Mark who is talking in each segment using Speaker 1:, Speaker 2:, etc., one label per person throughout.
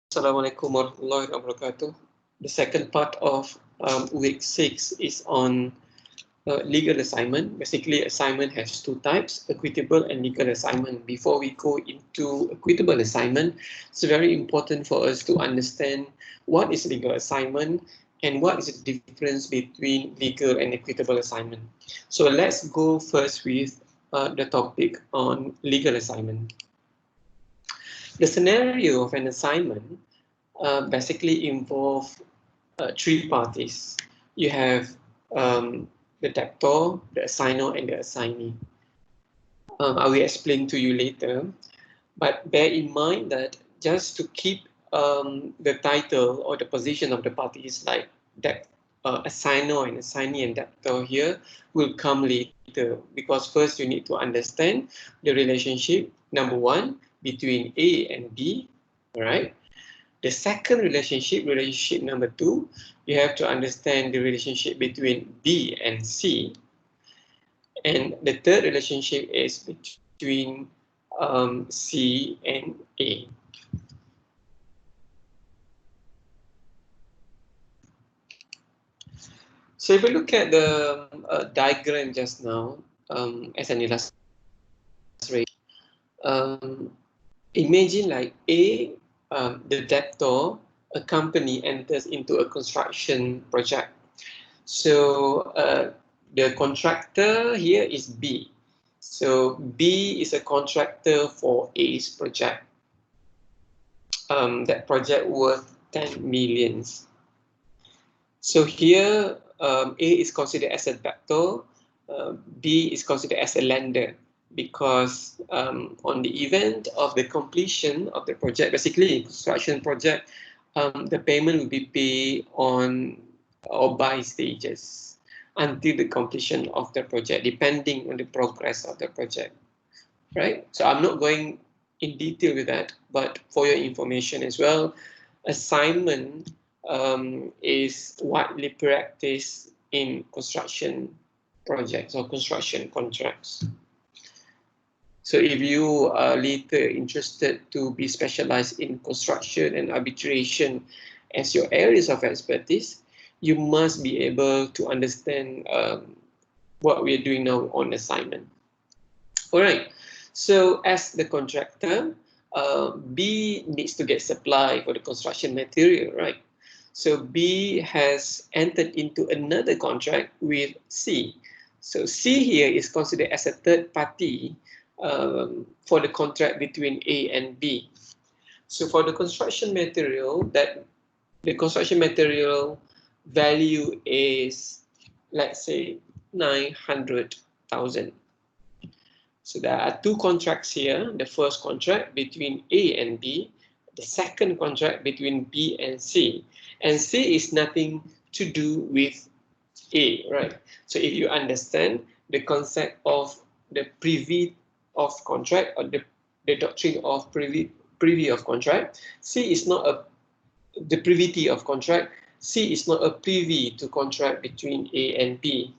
Speaker 1: Assalamualaikum warahmatullahi wabarakatuh. The second part of week 6 is on legal assignment. Basically, assignment has two types, equitable and legal assignment. Before we go into equitable assignment, it's very important for us to understand what is legal assignment and what is the difference between legal and equitable assignment. So let's go first with the topic on legal assignment. The scenario of an assignment basically involve three parties. You have the debtor, the assignor, and the assignee. I will explain to you later, but bear in mind that just to keep the title or the position of the parties like that assignor and assignee and debtor here will come later, because first you need to understand the relationship, number one, between A and B, all right? The second relationship number two, you have to understand the relationship between B and C. And the third relationship is between C and A. So if we look at the diagram just now as an illustration, imagine like A, the debtor, a company enters into a construction project. So the contractor here is B. So B is a contractor for A's project. That project worth 10 millions. So here A is considered as a debtor, B is considered as a lender, because on the event of the completion of the project, basically construction project, the payment will be paid on or by stages until the completion of the project, depending on the progress of the project, right? So I'm not going in detail with that, but for your information as well, assignment is widely practiced in construction projects or construction contracts. So if you are later interested to be specialized in construction and arbitration as your areas of expertise, you must be able to understand what we are doing now on assignment. All right, so as the contractor, B needs to get supply for the construction material, right? So B has entered into another contract with C. So C here is considered as a third party for the contract between A and B. So for the construction material, that the construction material value is, let's say, 900,000. So there are two contracts here. The first contract between A and B, the second contract between B and C. And C is nothing to do with A, right? So if you understand the concept of the privy of contract, or the doctrine of privy of contract, C is not the privity of contract. C is not a privy to contract between A and B.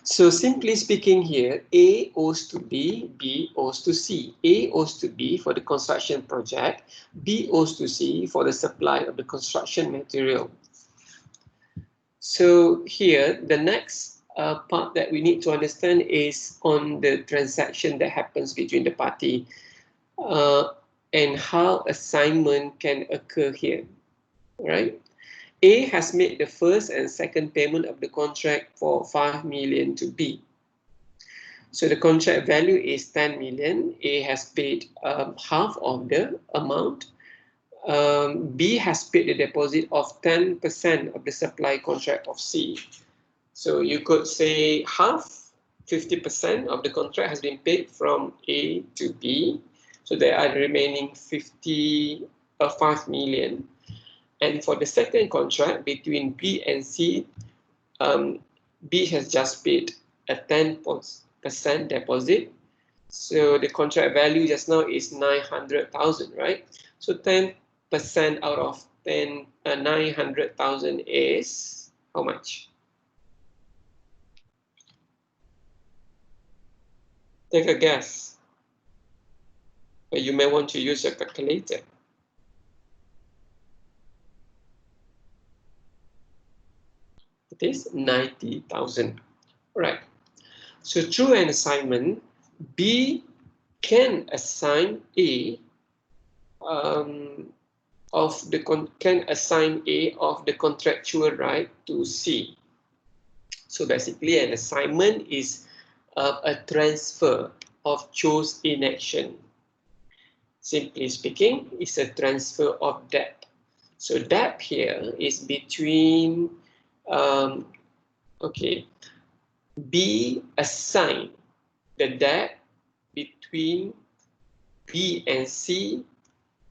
Speaker 1: So simply speaking here, A owes to B, B owes to C. A owes to B for the construction project, B owes to C for the supply of the construction material. So here, the next part that we need to understand is on the transaction that happens between the party and how assignment can occur here, right? A has made the first and second payment of the contract for 5 million to B. So the contract value is 10 million. A has paid half of the amount. B has paid the deposit of 10% of the supply contract of C. So you could say half, 50% of the contract has been paid from A to B. So there are the remaining 5 million. And for the second contract between B and C, B has just paid a 10% deposit. So the contract value just now is 900,000, right? So 10% out of 900,000 is how much? Take a guess. You may want to use a calculator. It is 90,000. Right. So through an assignment, B can assign A can assign A of the contractual right to C. So basically, an assignment is a transfer of chose in action. Simply speaking, it's a transfer of debt. So debt here is between, B assign the debt between B and C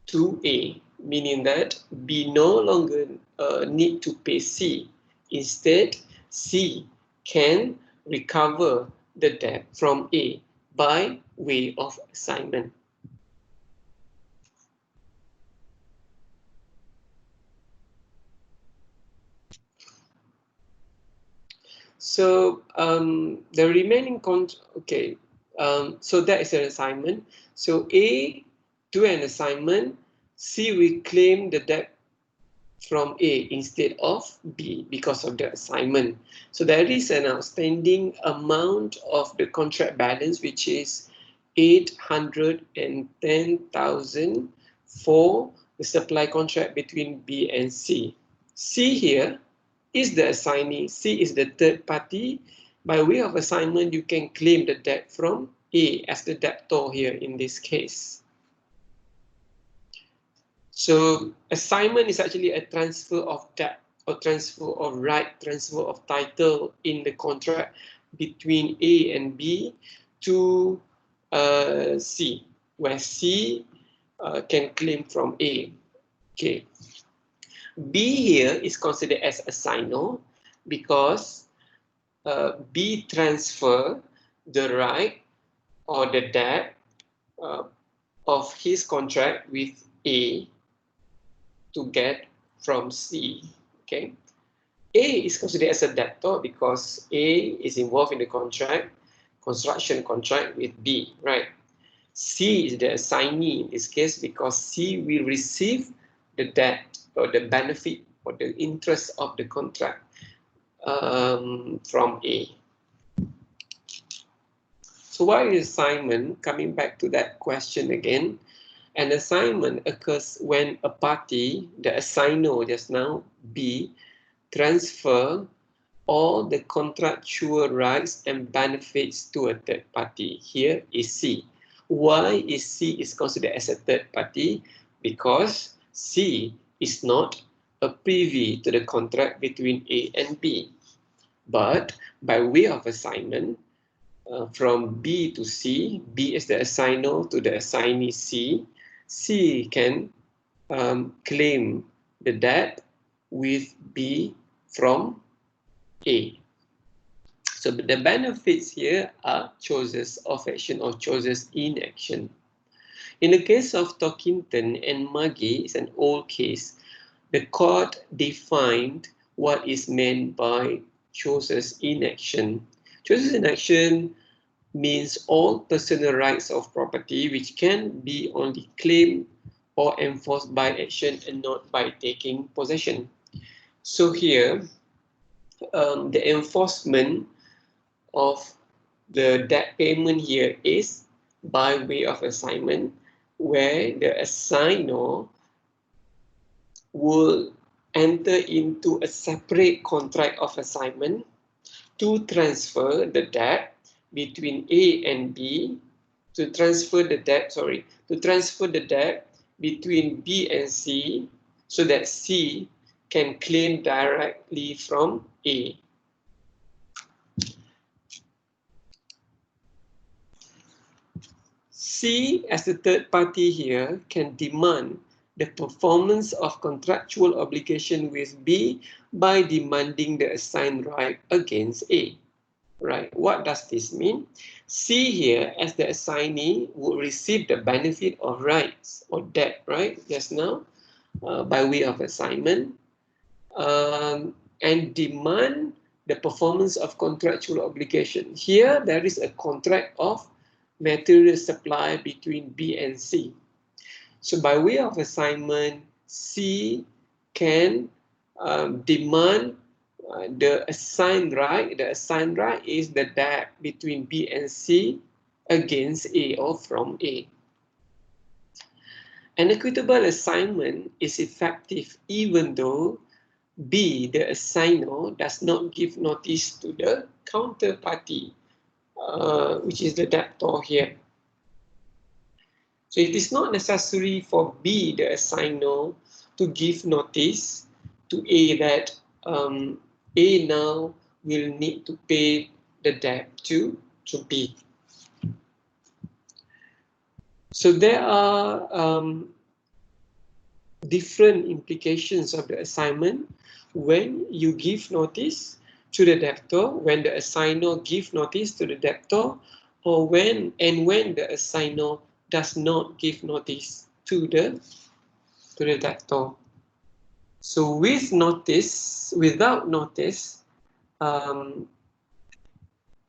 Speaker 1: to A, meaning that B no longer need to pay C. Instead, C can recover the debt from A by way of assignment. So the remaining so that is an assignment. So A do an assignment, C will claim the debt from A instead of B because of the assignment. So there is an outstanding amount of the contract balance, which is 810,000 for the supply contract between B and C. C here is the assignee. C is the third party. By way of assignment, you can claim the debt from A as the debtor here in this case. So assignment is actually a transfer of debt or transfer of right, transfer of title in the contract between A and B to C, where C can claim from A. Okay. B here is considered as assignor because B transfer the right or the debt of his contract with A to get from C. Okay. A is considered as a debtor because A is involved in the construction contract with B, right? C is the assignee in this case because C will receive the debt or the benefit or the interest of the contract from A. So what is assignment? Coming back to that question again, an assignment occurs when a party, the assignor just now, B, transfer all the contractual rights and benefits to a third party. Here is C. Why is C is considered as a third party? Because C is not a privy to the contract between A and B. But by way of assignment, from B to C, B is the assignor to the assignee C, C can claim the debt with B from A. So the benefits here are choices of action or choices in action. In the case of Torkington and Maggie, it's an old case. The court defined what is meant by choices in action. Choices in action means all personal rights of property which can be only claimed or enforced by action and not by taking possession. So here, the enforcement of the debt payment here is by way of assignment, where the assignor will enter into a separate contract of assignment to transfer the debt between A and B, to transfer the debt between B and C, so that C can claim directly from A. C, as the third party here, can demand the performance of contractual obligation with B by demanding the assigned right against A. Right? What does this mean? C here, as the assignee, would receive the benefit of rights or debt, right? Just now, by way of assignment, and demand the performance of contractual obligation. Here, there is a contract of material supply between B and C. So by way of assignment, C can demand the assigned right. The assigned right is the debt between B and C against A or from A. An equitable assignment is effective even though B, the assignor, does not give notice to the counterparty, which is the debtor here. So it is not necessary for B, the assignor, to give notice to A that A now will need to pay the debt to B. So there are different implications of the assignment when you give notice to the debtor, when the assignor gives notice to the debtor, or when the assignor does not give notice to the debtor. So with notice, without notice,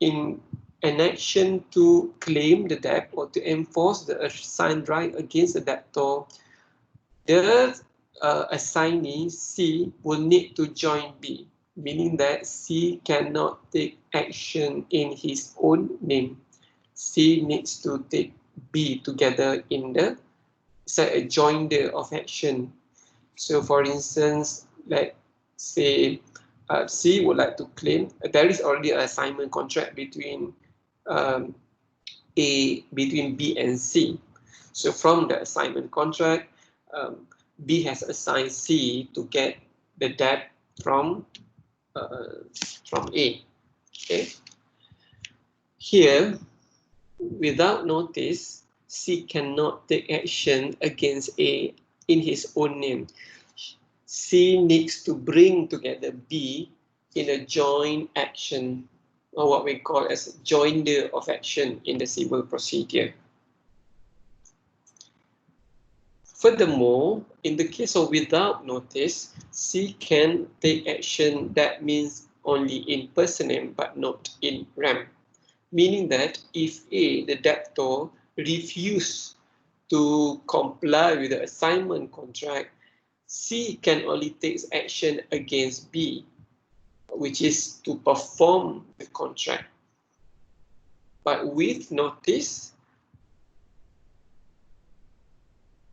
Speaker 1: in an action to claim the debt or to enforce the assigned right against the debtor, the assignee C will need to join B, meaning that C cannot take action in his own name. C needs to take B together in the a joinder of action. So for instance, let's say C would like to claim, there is already an assignment contract between between B and C. So from the assignment contract, B has assigned C to get the debt from A. Okay. Here, without notice, C cannot take action against A in his own name. C needs to bring together B in a joint action, or what we call as a joinder of action in the civil procedure. Furthermore, in the case of without notice, C can take action that means only in personam but not in rem. Meaning that if A, the debtor, refuses to comply with the assignment contract, C can only take action against B, which is to perform the contract. But with notice,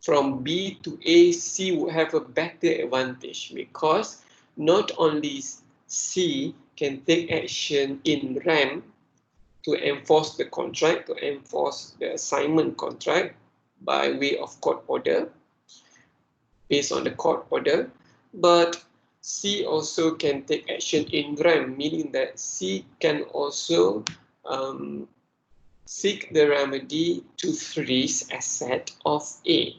Speaker 1: from B to A, C would have a better advantage because not only C can take action in rem to enforce the contract, to enforce the assignment contract by way of court order, based on the court order, but C also can take action in rem, meaning that C can also seek the remedy to freeze asset of A.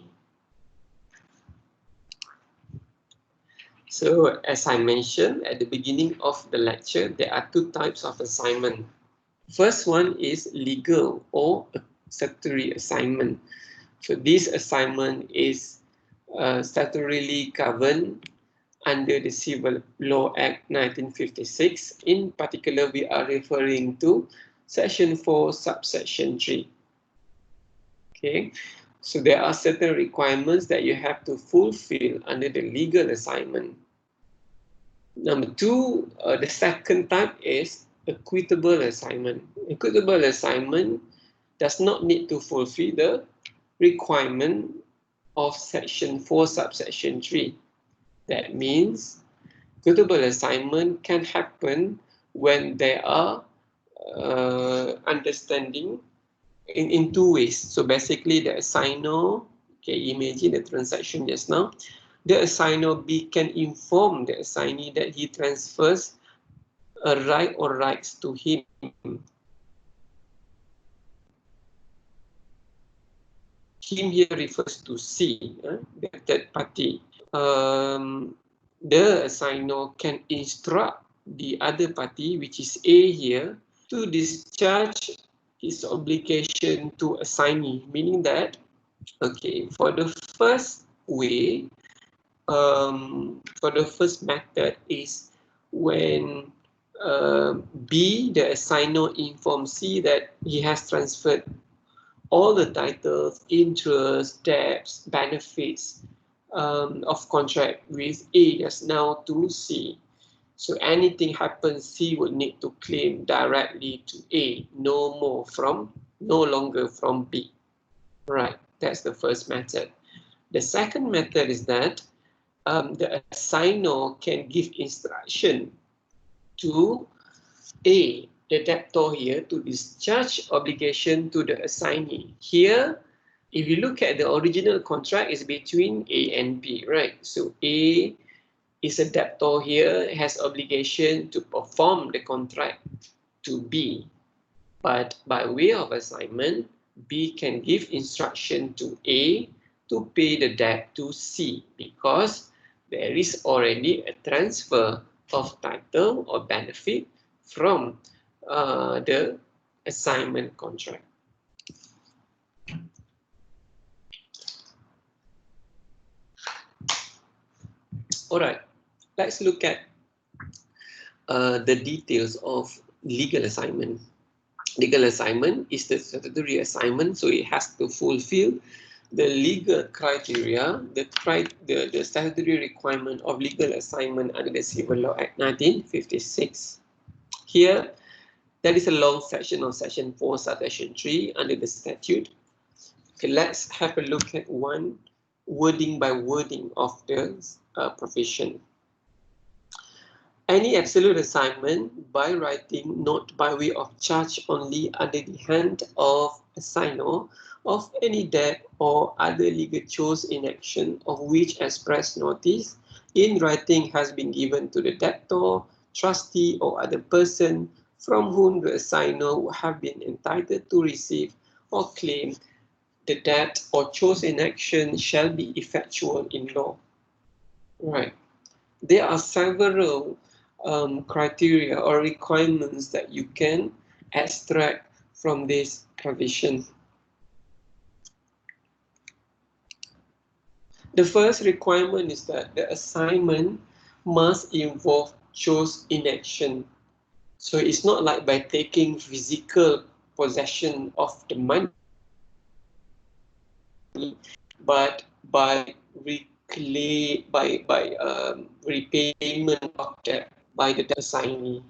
Speaker 1: So as I mentioned at the beginning of the lecture, there are two types of assignment. First one is legal or statutory assignment. So this assignment is statutorily governed under the Civil Law Act 1956. In particular, we are referring to Section 4, Subsection 3. Okay, so there are certain requirements that you have to fulfill under the legal assignment. Number two, the second type is equitable assignment. Equitable assignment does not need to fulfill the requirement of Section 4, Subsection 3. That means equitable assignment can happen when there are understanding in two ways. So basically the assignor, okay, imagine the transaction just now, the assignor B can inform the assignee that he transfers a right or rights to him. Him here refers to C, the third party. The assignor can instruct the other party, which is A here, to discharge his obligation to assignee, meaning that, okay, for the first way, for the first method is when B, the assignor, informs C that he has transferred all the titles, interests, debts, benefits of contract with A just now to C. So anything happens, C would need to claim directly to A, no longer from B. Right, that's the first method. The second method is that the assignor can give instruction to A, the debtor here, to discharge obligation to the assignee. Here, if you look at the original contract, is between A and B, right? So A is a debtor here, has obligation to perform the contract to B. But by way of assignment, B can give instruction to A to pay the debt to C because there is already a transfer of title or benefit from the assignment contract. All right, let's look at the details of legal assignment. Legal assignment is the statutory assignment, so it has to fulfill the legal criteria, the statutory requirement of legal assignment under the Civil Law Act 1956. Here, there is a long section on Section 4, Subsection 3 under the statute. Okay, let's have a look at one wording by wording of the provision. Any absolute assignment by writing, not by way of charge only under the hand of assignor of any debt or other legal chose in action of which express notice in writing has been given to the debtor, trustee or other person from whom the assignor would have been entitled to receive or claim the debt or chose in action shall be effectual in law. Right. There are several criteria or requirements that you can extract from this provision. The first requirement is that the assignment must involve chose in action. So it's not like by taking physical possession of the money, but by repayment of debt by the assignee.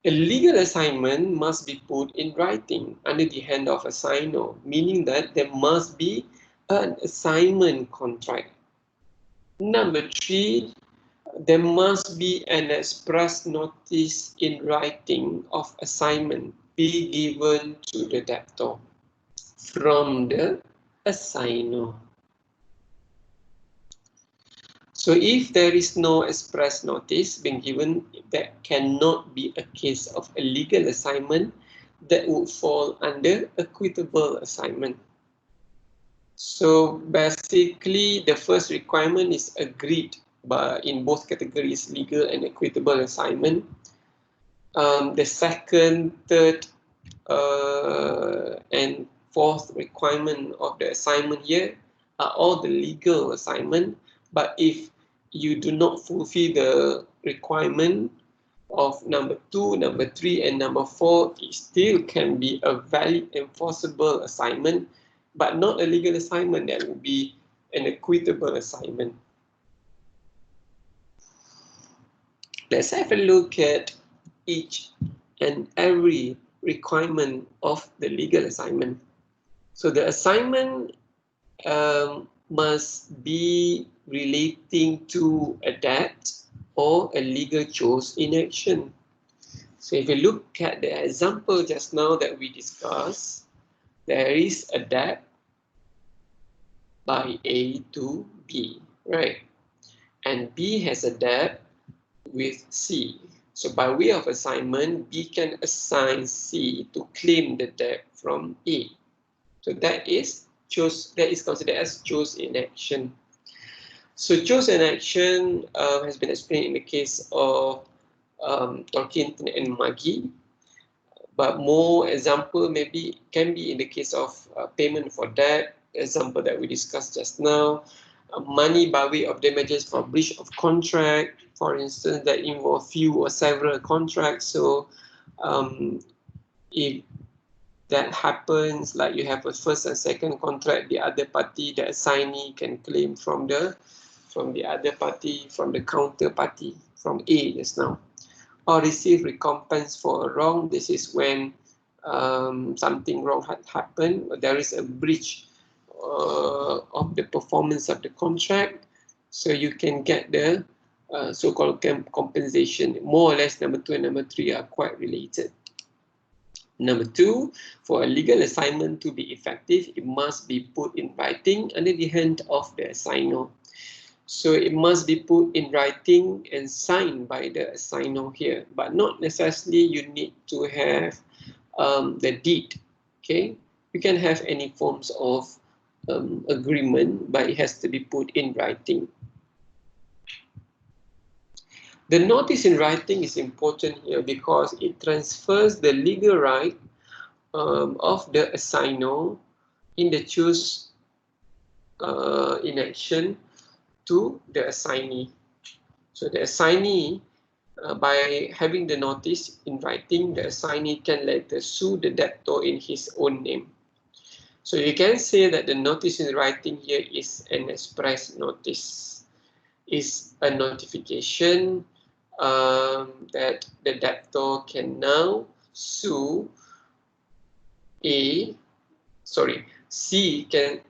Speaker 1: A legal assignment must be put in writing under the hand of assignor, meaning that there must be an assignment contract. Number 3, there must be an express notice in writing of assignment be given to the debtor from the assignor. So if there is no express notice being given, that cannot be a case of a legal assignment that would fall under equitable assignment. So basically, the first requirement is agreed in both categories, legal and equitable assignment. The second, third, and fourth requirement of the assignment here are all the legal assignment. But if you do not fulfill the requirement of number 2, number 3, and number 4, it still can be a valid enforceable assignment, but not a legal assignment. That would be an equitable assignment. Let's have a look at each and every requirement of the legal assignment. So the assignment must be relating to a debt or a legal chose in action. So if you look at the example just now that we discussed, there is a debt by A to B, right? And B has a debt with C. So by way of assignment, B can assign C to claim the debt from A. So that is considered as chose in action. So chose in action has been explained in the case of Tolkien and Magi, but more example maybe can be in the case of payment for debt, example that we discussed just now, money by way of damages for breach of contract, for instance, that involve few or several contracts. So if that happens, like you have a first and second contract, the other party, the assignee can claim from the other party, from the counterparty, from A just now, or receive recompense for a wrong. This is when something wrong had happened, there is a breach of the performance of the contract, so you can get the so-called compensation. More or less, number 2 and number 3 are quite related. Number 2, for a legal assignment to be effective, it must be put in writing under the hand of the assignor. So it must be put in writing and signed by the assignor here, but not necessarily you need to have the deed. Okay, you can have any forms of agreement, but it has to be put in writing. The notice in writing is important here because it transfers the legal right of the assignor in the choose in action to the assignee. So the assignee, by having the notice in writing, the assignee can later sue the debtor in his own name. So you can say that the notice in writing here is an express notice, is a notification that the debtor can now sue C can,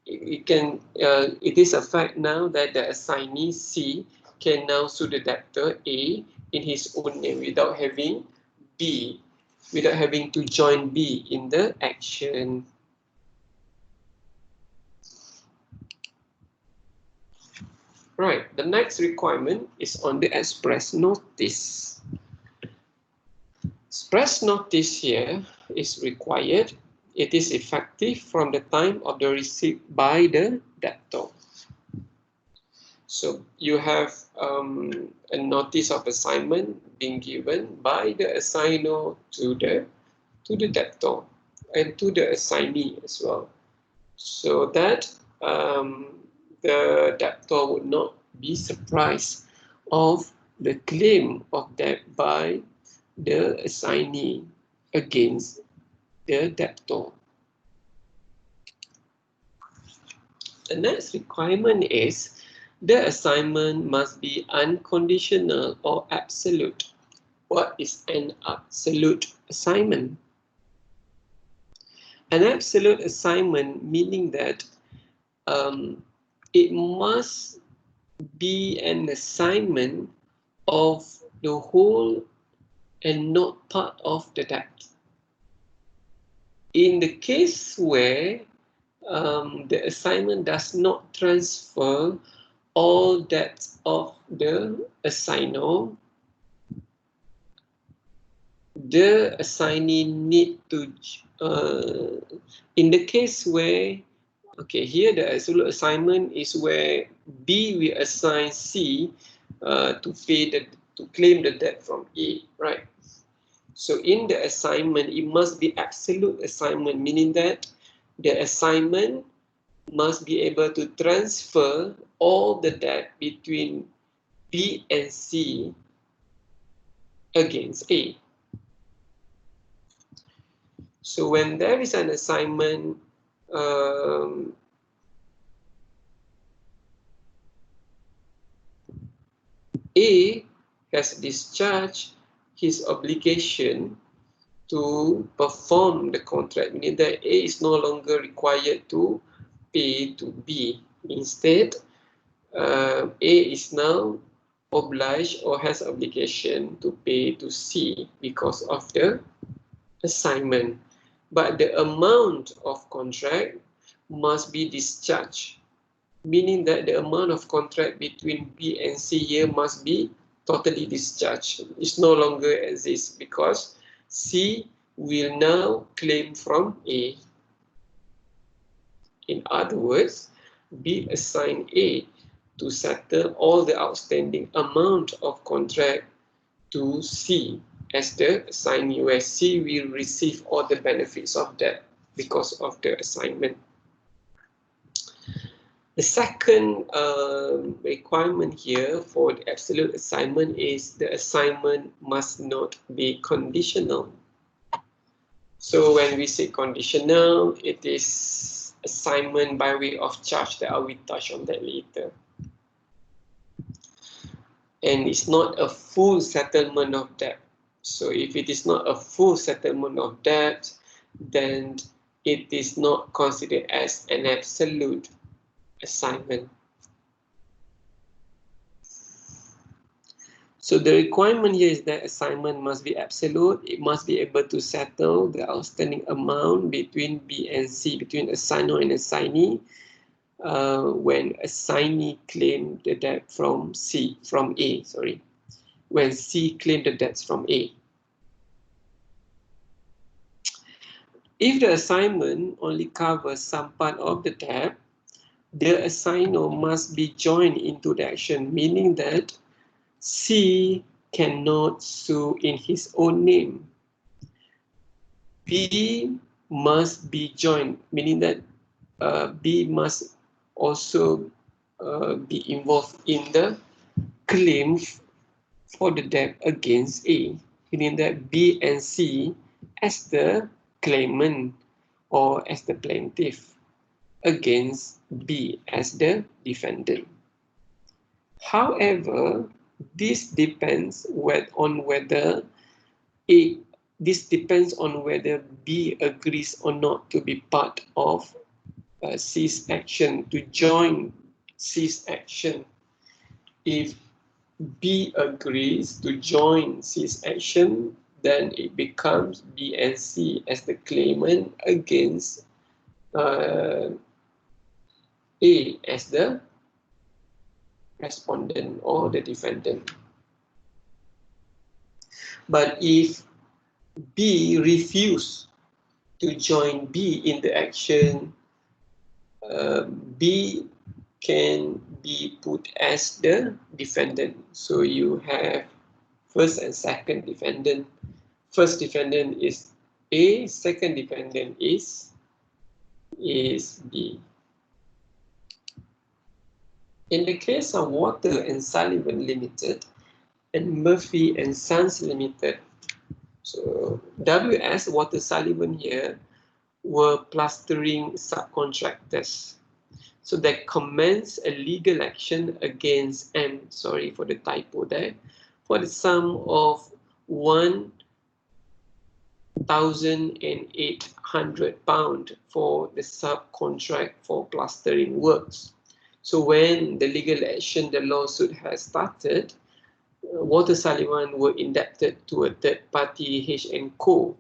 Speaker 1: it is a fact now that the assignee C can now sue the debtor A in his own name without having to join B in the action. Right, the next requirement is on the express notice. Express notice here is required. It is effective from the time of the receipt by the debtor. So you have a notice of assignment being given by the assignor to the debtor and to the assignee as well, so that the debtor would not be surprised of the claim of debt by the assignee against the debtor. The next requirement is the assignment must be unconditional or absolute. What is an absolute assignment? An absolute assignment meaning that it must be an assignment of the whole and not part of the debt. In the case where the assignment does not transfer all debts of the assignor, the assignee need to, in the case where, okay, here the absolute assignment is where B will assign C to claim the debt from A, right? So in the assignment, it must be absolute assignment, meaning that the assignment must be able to transfer all the debt between B and C against A. So when there is an assignment, A has discharged his obligation to perform the contract, meaning that A is no longer required to pay to B. Instead, A is now obliged or has obligation to pay to C because of the assignment. But the amount of contract must be discharged, meaning that the amount of contract between B and C here must be totally discharged. It no longer exists because C will now claim from A. In other words, B assigned A to settle all the outstanding amount of contract to C as the assignee, where C will receive all the benefits of that because of the assignment. The second requirement here for the absolute assignment is the assignment must not be conditional. So when we say conditional, it is assignment by way of charge that I will touch on that later. And it's not a full settlement of debt. So if it is not a full settlement of debt, then it is not considered as an absolute assignment. So the requirement here is that assignment must be absolute. It must be able to settle the outstanding amount between B and C, between assignor and assignee, when assignee claim the debt from A, when C claim the debts from A. If the assignment only covers some part of the debt, the assignor must be joined into the action, meaning that C cannot sue in his own name. B must be joined, meaning that B must also be involved in the claim for the debt against A, meaning that B and C as the claimant or as the plaintiff against B as the defendant. However, this depends on whether B agrees or not to be part of C's action, to join C's action. If B agrees to join C's action, then it becomes B and C as the claimant against A as the respondent or the defendant. But if B refuses to join B in the action, B can be put as the defendant. So you have first and second defendant. First defendant is A, second defendant is B. In the case of Water and Sullivan Limited and Murphy and Sons Limited, so WS, Water Sullivan here, were plastering subcontractors. So they commenced a legal action against M, sorry for the typo there, for the sum of £1,800 for the subcontract for plastering works. So when the legal action, the lawsuit has started, Water Sullivan were indebted to a third party, H&Co.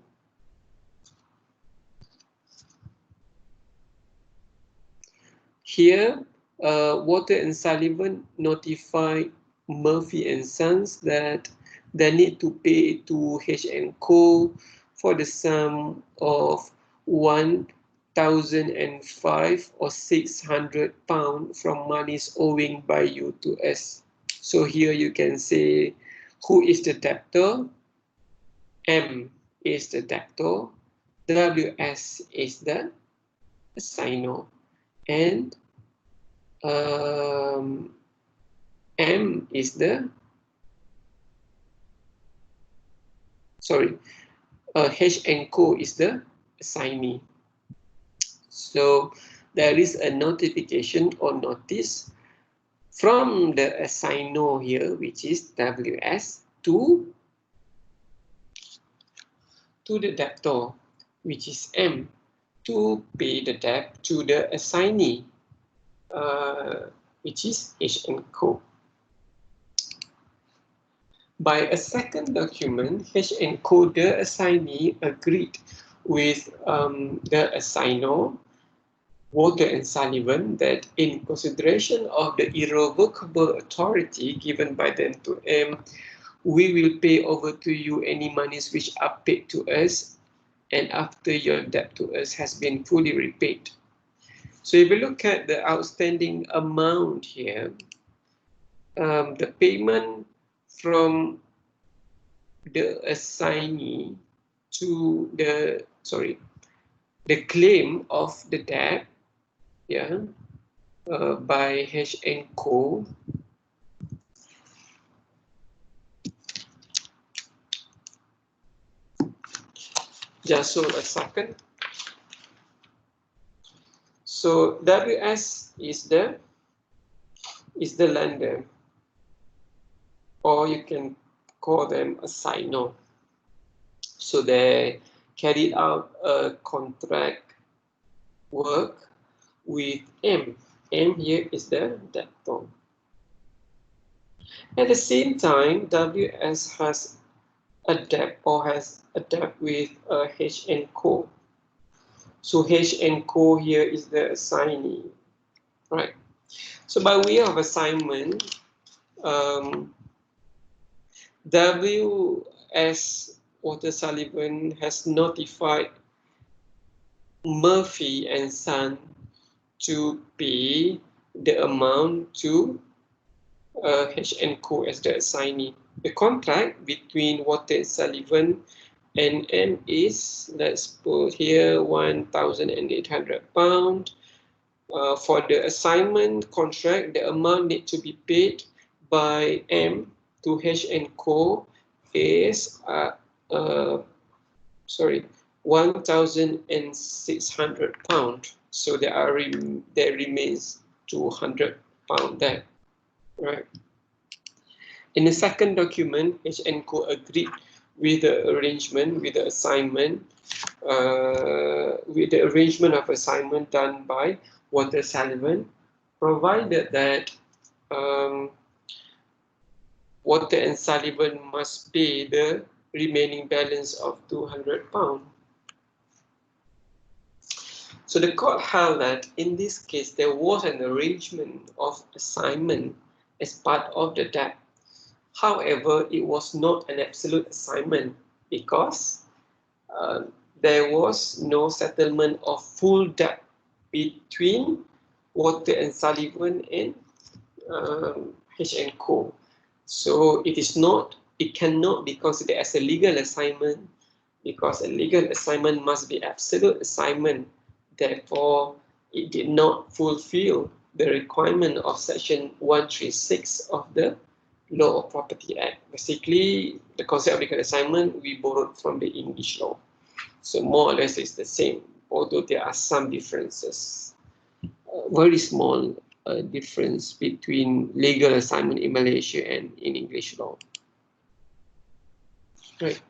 Speaker 1: Here, Water and Sullivan notified Murphy and Sons that they need to pay to H&Co for the sum of £1,005 or £600 from monies owing by you to us. So here you can say who is the debtor. M is the debtor, WS is the assignor, and M is the, H&Co is the assignee. So there is a notification or notice from the assignor here, which is WS, to the debtor, which is M, to pay the debt to the assignee, which is H&Co. By a second document, H&Co, the assignee, agreed with the assignor, Water and Sullivan, that in consideration of the irrevocable authority given by them to M, we will pay over to you any monies which are paid to us, and after your debt to us has been fully repaid. So if we look at the outstanding amount here, the payment from the assignee to the claim of the debt, by H&Co, Just hold a second. So WS is the lender, or you can call them assignor. So they carried out a contract work with M. M here is the debtor. At the same time, WS has a debt with H and Co. So H and Co here is the assignee, right? So by way of assignment, W.S. Walter Sullivan has notified Murphy and Son to pay the amount to H and Co as the assignee. The contract between Walter and Sullivan and M is, let's put here, £1,800. For the assignment contract, the amount need to be paid by M to H and Co is £1,600. So there remains £200 there, right? In the second document, H and Co agreed with the arrangement, with the assignment, with the arrangement of assignment done by Walter Sullivan, provided that Walter and Sullivan must pay the remaining balance of £200. So the court held that in this case there was an arrangement of assignment as part of the debt. However, it was not an absolute assignment because there was no settlement of full debt between Walter and Sullivan and H and Co. So it cannot be considered as a legal assignment because a legal assignment must be absolute assignment. Therefore, it did not fulfill the requirement of Section 136 of the Law of Property Act. Basically, the concept of legal assignment we borrowed from the English law. So more or less it's the same, although there are some differences. Very small difference between legal assignment in Malaysia and in English law. Right.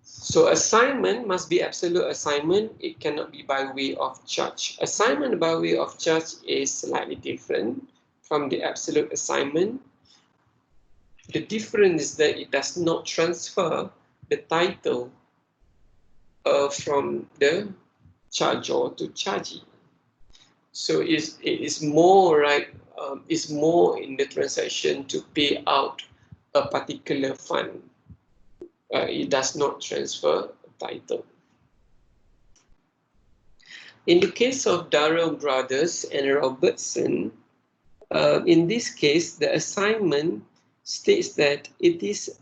Speaker 1: So assignment must be absolute assignment. It cannot be by way of charge. Assignment by way of charge is slightly different from the absolute assignment. The difference is that it does not transfer the title from the charger to chargee. So it is more right. It's more in the transaction to pay out a particular fund. It does not transfer a title. In the case of Darrell Brothers and Robertson, in this case, the assignment states that it is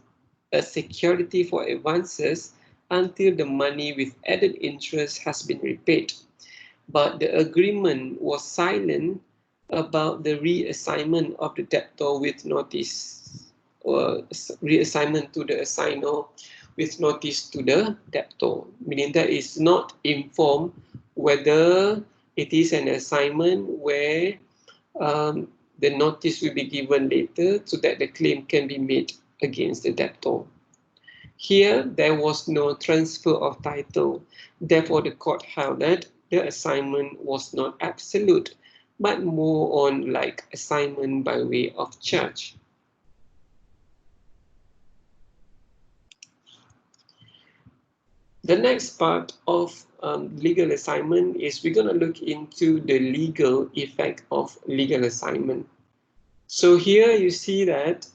Speaker 1: a security for advances until the money with added interest has been repaid. But the agreement was silent about the reassignment of the debtor with notice, or reassignment to the assignor with notice to the debtor, meaning that it's not informed whether it is an assignment where the notice will be given later so that the claim can be made against the debtor. Here, there was no transfer of title. Therefore, the court held that the assignment was not absolute, but more on like assignment by way of charge. The next part of legal assignment is we're going to look into the legal effect of legal assignment. So here you see that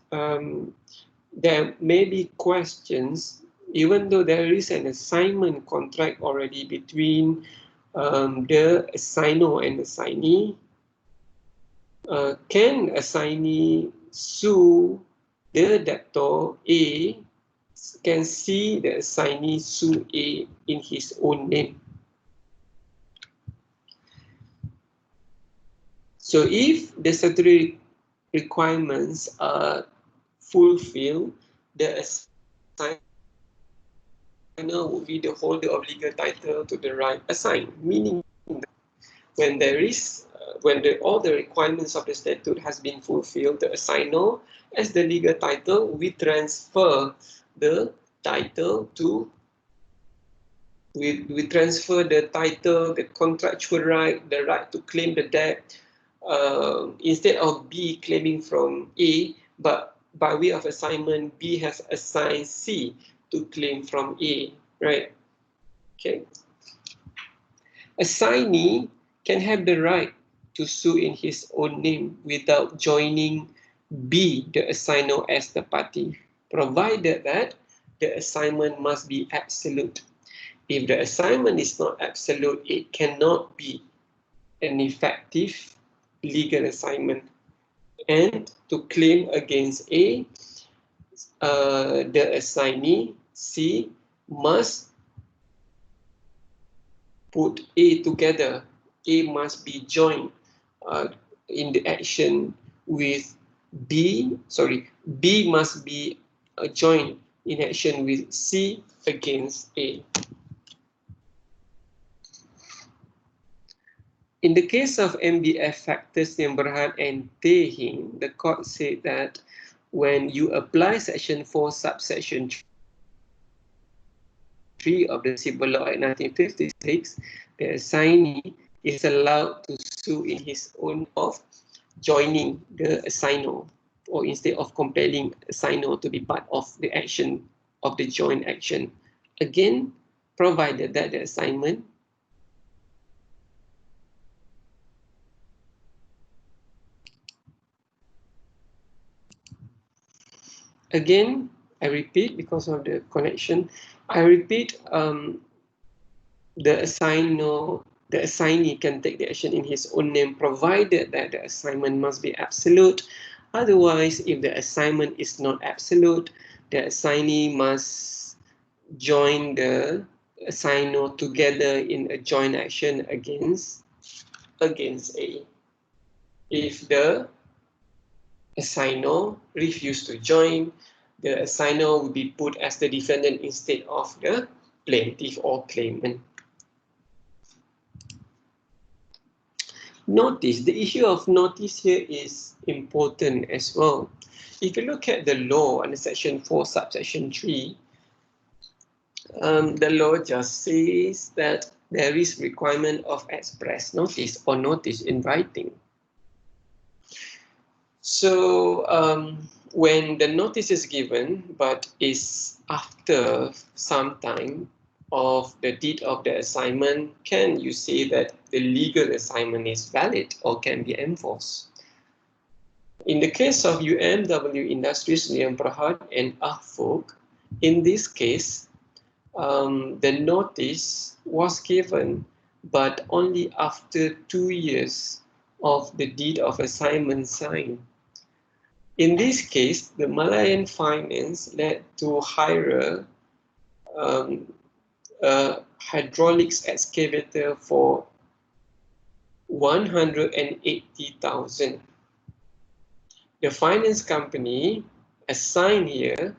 Speaker 1: there may be questions, even though there is an assignment contract already between the assignor and assignee. Can assignee sue the debtor A? Can see the assignee sue A in his own name? So if the statutory requirements are fulfilled, the assignee would be the holder of legal title to the right assigned, meaning when there is all the requirements of the statute has been fulfilled, the assignor as the legal title, we transfer the title to we transfer the title, the contractual right, the right to claim the debt, instead of B claiming from A, but by way of assignment, B has assigned C to claim from A, right? Okay. Assignee can have the right to sue in his own name without joining B, the assignor, as the party, provided that the assignment must be absolute. If the assignment is not absolute, it cannot be an effective legal assignment. And to claim against A, the assignee, C, must put A together. A must be joined in the action with B. B must be joined in action with C against A. In the case of MBF factors yang Berhad and Tehing, the court said that when you apply section 4 subsection 3 of the Civil Law Act 1956, the assignee is allowed to sue in his own of joining the assignor, or instead of compelling assignor to be part of the action of the joint action. Again, provided that the assignment again, I repeat, because of the connection, I repeat, the assignee can take the action in his own name, provided that the assignment must be absolute. Otherwise, if the assignment is not absolute, the assignee must join the assignor together in a joint action against A. If the assignor refused to join, the assignor will be put as the defendant instead of the plaintiff or claimant. Notice, the issue of notice here is important as well. If you look at the law under section 4 subsection 3, the law just says that there is requirement of express notice or notice in writing. So when the notice is given but is after some time of the deed of the assignment, can you say that the legal assignment is valid or can be enforced? In the case of UMW Industries, Liam Prahad and Ahfog, in this case, the notice was given, but only after 2 years of the deed of assignment signed. In this case, the Malayan Finance led to hire a hydraulics excavator for 180,000. The finance company assigned here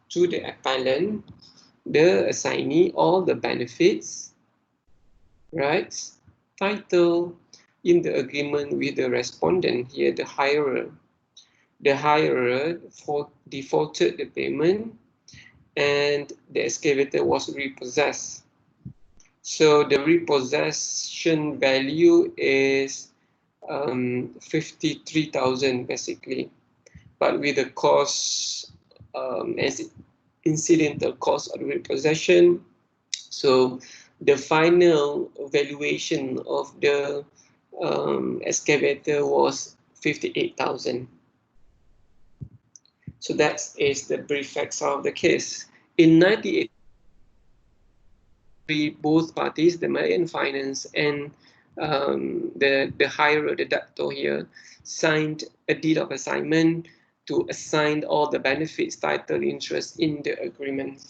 Speaker 1: to the appellant, the assignee, all the benefits, rights, title in the agreement with the respondent, here the hirer. The hirer defaulted the payment and the excavator was repossessed. So the repossession value is 53,000 basically, but with the cost as incidental cost of repossession. So the final valuation of the excavator was 58,000. So that is the brief facts of the case. In 1983, both parties, the Malayan Finance and the hirer, the debtor here, signed a deed of assignment to assign all the benefits, title, interest in the agreement.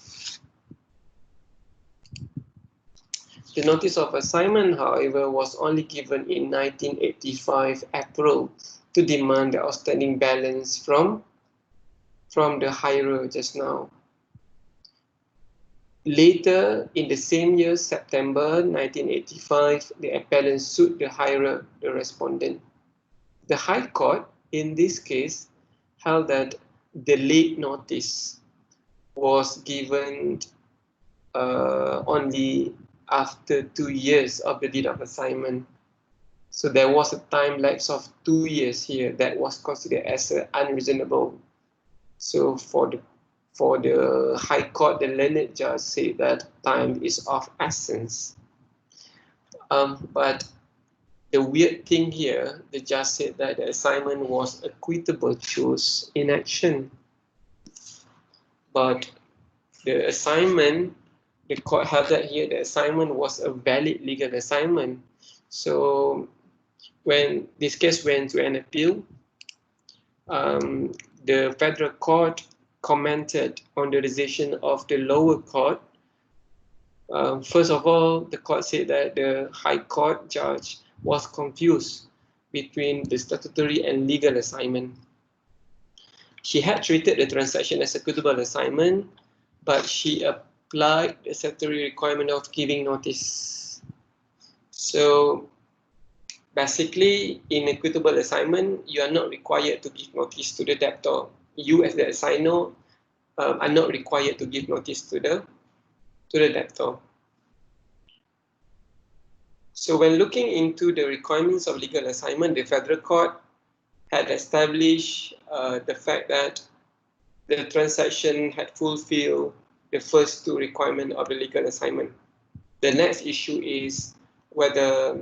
Speaker 1: The notice of assignment, however, was only given in 1985 April to demand the outstanding balance from the hirer just now. Later, in the same year, September 1985, the appellant sued the hirer, the respondent. The High Court, in this case, held that the late notice was given only after 2 years of the deed of assignment. So there was a time lapse of 2 years here that was considered as unreasonable. So for the High Court, the learned judge said that time is of essence. But the weird thing here, the judge said that the assignment was equitable choice in action. But the assignment, the court held that here the assignment was a valid legal assignment. So when this case went to an appeal, the federal court commented on the decision of the lower court. First of all, the court said that the High Court judge was confused between the statutory and legal assignment. She had treated the transaction as equitable assignment, but she applied the statutory requirement of giving notice. So basically, in equitable assignment, you are not required to give notice to the debtor. You as the assignor are not required to give notice to the debtor. So when looking into the requirements of legal assignment, the federal court had established the fact that the transaction had fulfilled the first two requirements of the legal assignment. The next issue is whether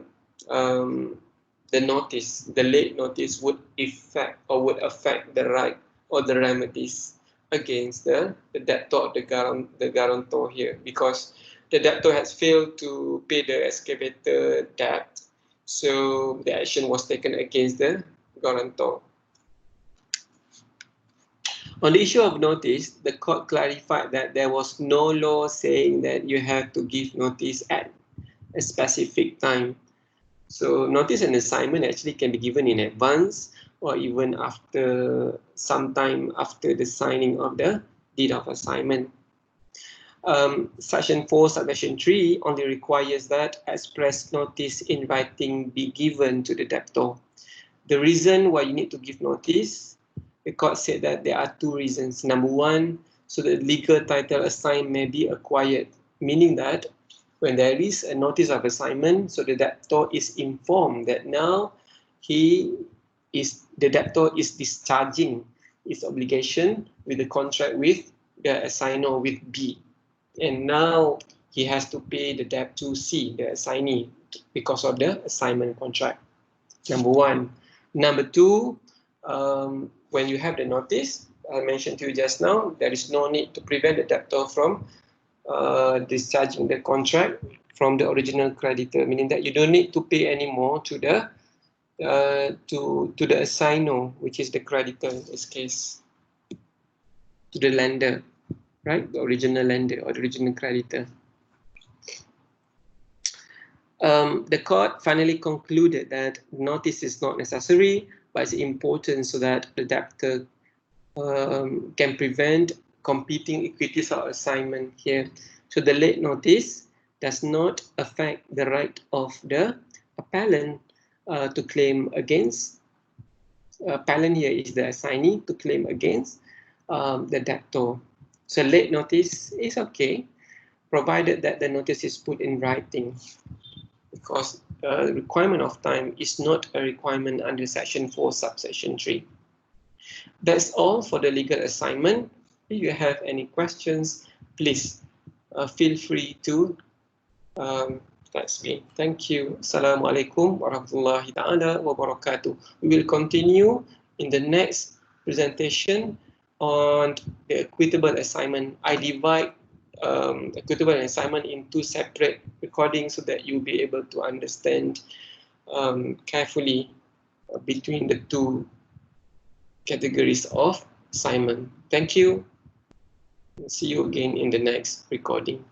Speaker 1: the notice, the late notice, would affect the right or the remedies against the debtor, the guarantor here, because the debtor has failed to pay the excavator debt, so the action was taken against the guarantor. On the issue of notice, the court clarified that there was no law saying that you have to give notice at a specific time. So notice and assignment actually can be given in advance or even after some time after the signing of the deed of assignment. Section 4, subsection 3 only requires that express notice in writing be given to the debtor. The reason why you need to give notice, the court said that there are two reasons. Number one, so the legal title assigned may be acquired, meaning that when there is a notice of assignment, so the debtor is informed that now the debtor is discharging its obligation with the contract with the assignor, with B. And now he has to pay the debt to C, the assignee, because of the assignment contract. Number one. Number two, when you have the notice, I mentioned to you just now, there is no need to prevent the debtor from discharging the contract from the original creditor, meaning that you don't need to pay any more to the assignor, which is the creditor in this case, to the lender, right? The original lender or the original creditor. The court finally concluded that notice is not necessary, but it's important so that the debtor can prevent competing equities or assignment here. So the late notice does not affect the right of the appellant to claim against. Appellant here is the assignee, to claim against the debtor. So late notice is okay, provided that the notice is put in writing, because the requirement of time is not a requirement under section 4, subsection 3. That's all for the legal assignment. If you have any questions, please feel free to ask me. Thank you. Assalamualaikum warahmatullahi ta'ala wabarakatuh. We will continue in the next presentation on the equitable assignment. I divide equitable assignment in two separate recordings so that you'll be able to understand carefully between the two categories of assignment. Thank you. See you again in the next recording.